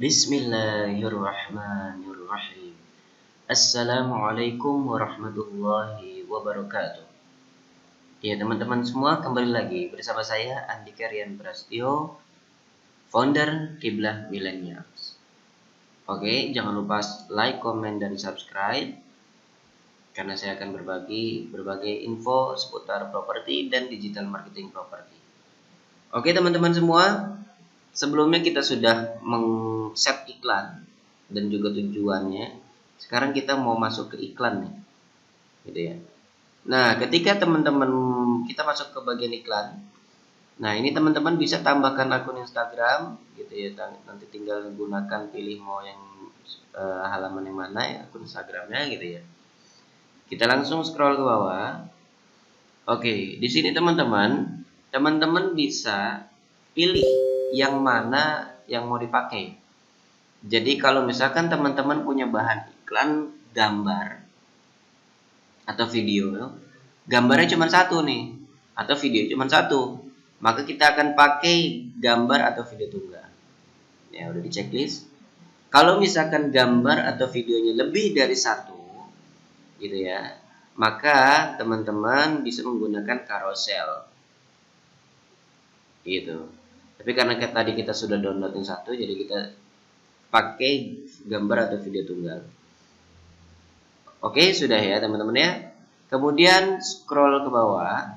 Bismillahirrahmanirrahim. Assalamualaikum warahmatullahi wabarakatuh. Ya teman-teman semua, kembali lagi bersama saya Andika Rian Prasetyo, founder Kiblah Millennials. Oke, jangan lupa like, komen, dan subscribe karena saya akan berbagi berbagai info seputar properti dan digital marketing properti. Oke teman-teman semua, sebelumnya kita sudah set iklan dan juga tujuannya. Sekarang kita mau masuk ke iklan nih, gitu ya. Nah, ketika teman-teman kita masuk ke bagian iklan, nah ini teman-teman bisa tambahkan akun Instagram, gitu ya. Nanti tinggal gunakan, pilih mau yang halaman yang mana ya, akun Instagramnya, gitu ya. Kita langsung scroll ke bawah. Oke, di sini teman-teman bisa pilih yang mana yang mau dipakai. Jadi kalau misalkan teman-teman punya bahan iklan gambar atau video, gambarnya cuma satu nih, atau video cuma satu, maka kita akan pakai gambar atau video tunggal. Ya udah di checklist. Kalau misalkan gambar atau videonya lebih dari satu, gitu ya, maka teman-teman bisa menggunakan carousel, gitu. Tapi karena tadi kita sudah download yang satu, jadi kita pakai gambar atau video tunggal. Oke, sudah ya teman-teman ya. Kemudian scroll ke bawah.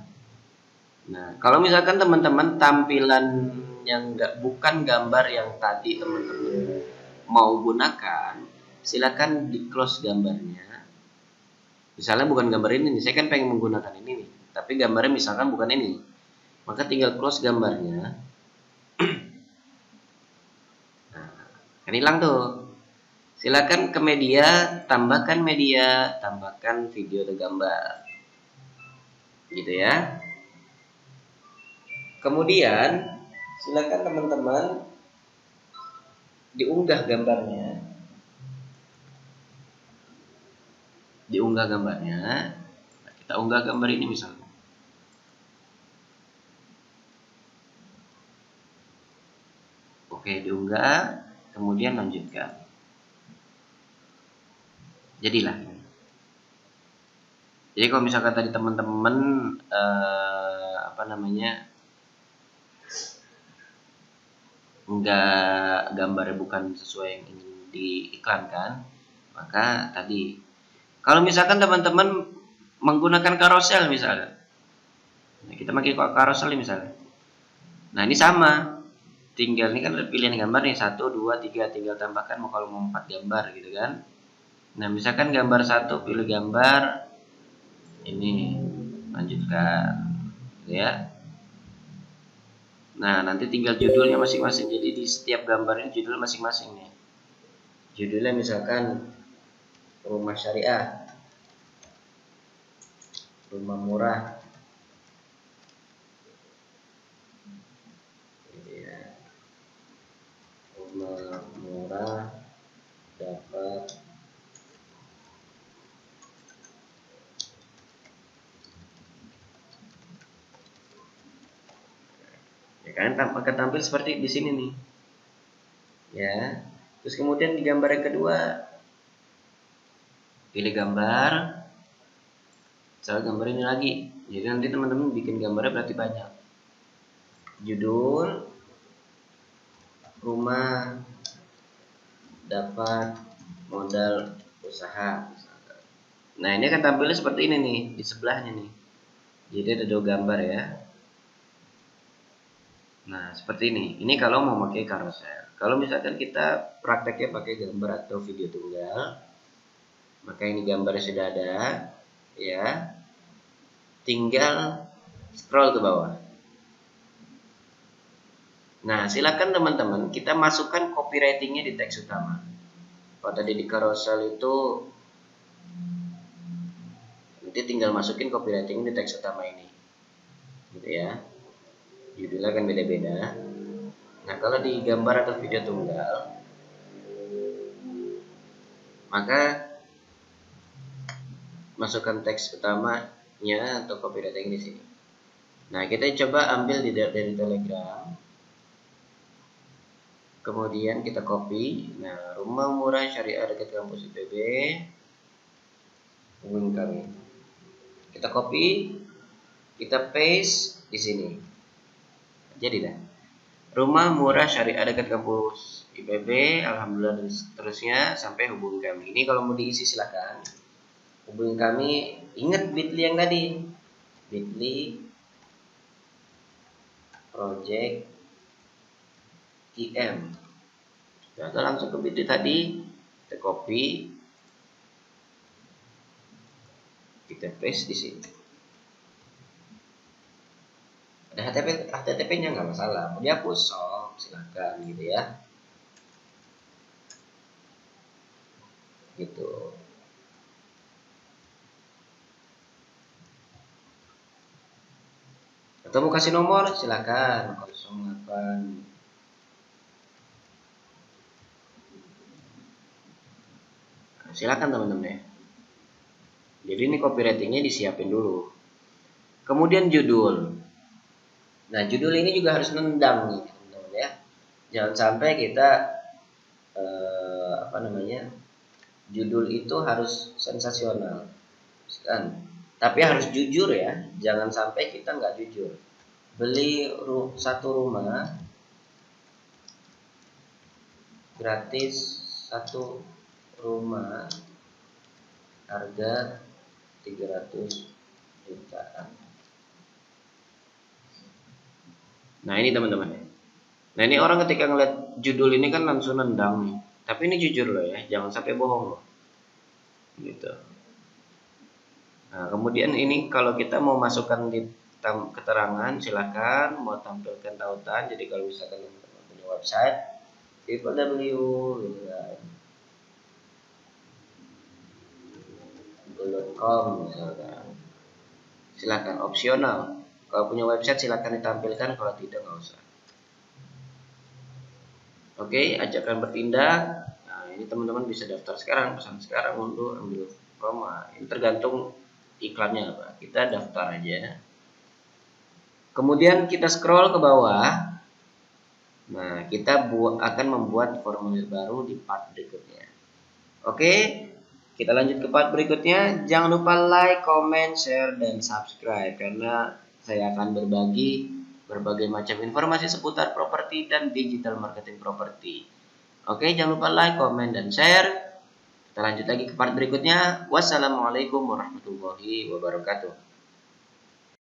Nah, kalau misalkan teman-teman tampilan yang bukan gambar yang tadi teman-teman mau gunakan, silakan di close gambarnya. Misalnya bukan gambar ini nih, saya kan pengen menggunakan ini nih, tapi gambarnya misalkan bukan ini. Maka tinggal close gambarnya. Nah, kan hilang tuh. Silakan ke media, tambahkan video atau gambar. Gitu ya. Kemudian silakan teman-teman diunggah gambarnya. Nah, kita unggah gambar ini misalnya. Oke, diunggah, kemudian lanjutkan. Jadilah. Jadi kalau misalkan tadi teman-teman enggak, gambarnya bukan sesuai yang ingin diiklankan, maka tadi kalau misalkan teman-teman menggunakan carousel misalnya, nah, kita pakai carousel misalnya. Nah ini sama, tinggal ini kan ada pilihan gambar nih 1, 2, 3, tinggal tambahkan mau kalau mau 4 gambar gitu kan. Nah misalkan gambar 1, pilih gambar ini, lanjutkan ya. Nah nanti tinggal judulnya masing-masing, jadi di setiap gambar ini judul masing-masing nih. Judulnya misalkan rumah syariah, rumah murah, ya, rumah murah dapat ya kan, maka tampil seperti di sini nih ya. Terus kemudian di gambar yang kedua pilih gambar, soal gambar ini lagi, jadi nanti teman-teman bikin gambarnya berarti banyak. Judul rumah dapat modal usaha. Nah ini akan tampilnya seperti ini nih di sebelahnya nih, jadi ada 2 gambar ya. Nah seperti ini kalau mau pakai carousel. Kalau misalkan kita prakteknya pakai gambar atau video tunggal, maka ini gambarnya sudah ada ya, tinggal scroll ke bawah. Nah silakan teman-teman kita masukkan copywritingnya di teks utama. Kalau tadi di carousel itu nanti tinggal masukin copywriting di teks utama ini, gitu ya. Judulnya kan beda-beda. Nah kalau di gambar atau video tunggal, maka masukkan teks utamanya atau copywriting di sini. Nah kita coba ambil dari Telegram. Kemudian kita copy. Nah, rumah murah syariah dekat kampus IPB, hubungi kami. Kita copy, kita paste di sini. Jadi dah. Rumah murah syariah dekat kampus IPB, alhamdulillah, dan seterusnya sampai hubungi kami. Ini kalau mau diisi silakan. Hubungi kami. Ingat bit.ly yang tadi. bit.ly project IM. Kita langsung ke bit.ly tadi, kita copy, kita paste di sini. Ada HTTP-nya nggak masalah, mau dihapus silakan gitu ya. Gitu. Atau mau kasih nomor silakan 08. Silakan teman-teman ya. Jadi ini copywritingnya disiapin dulu. Kemudian judul. Nah, judul ini juga harus nendang nih teman-teman ya. Jangan sampai kita judul itu harus sensasional kan. Tapi harus jujur ya. Jangan sampai kita nggak jujur. Beli satu rumah gratis, satu rumah harga 300 jutaan. Nah ini teman-teman ya. Nah ini orang ketika ngeliat judul ini kan langsung nendang nih. Tapi ini jujur loh ya, jangan sampai bohong loh. Gitu. Nah kemudian ini kalau kita mau masukkan di keterangan silakan, mau tampilkan tautan. Jadi kalau misalkan teman-teman punya website www.com misalkan, silakan, opsional. Kalau punya website silakan ditampilkan, kalau tidak nggak usah. Oke, ajakan bertindak. Nah, ini teman-teman bisa daftar sekarang, pesan sekarang untuk ambil promo. Ini tergantung iklannya apa. Kita daftar aja. Kemudian kita scroll ke bawah. Nah, kita akan membuat formulir baru di part berikutnya. Oke, kita lanjut ke part berikutnya. Jangan lupa like, comment, share, dan subscribe karena saya akan berbagi berbagai macam informasi seputar properti dan digital marketing properti. Oke, jangan lupa like, comment, dan share. Kita lanjut lagi ke part berikutnya. Wassalamualaikum warahmatullahi wabarakatuh.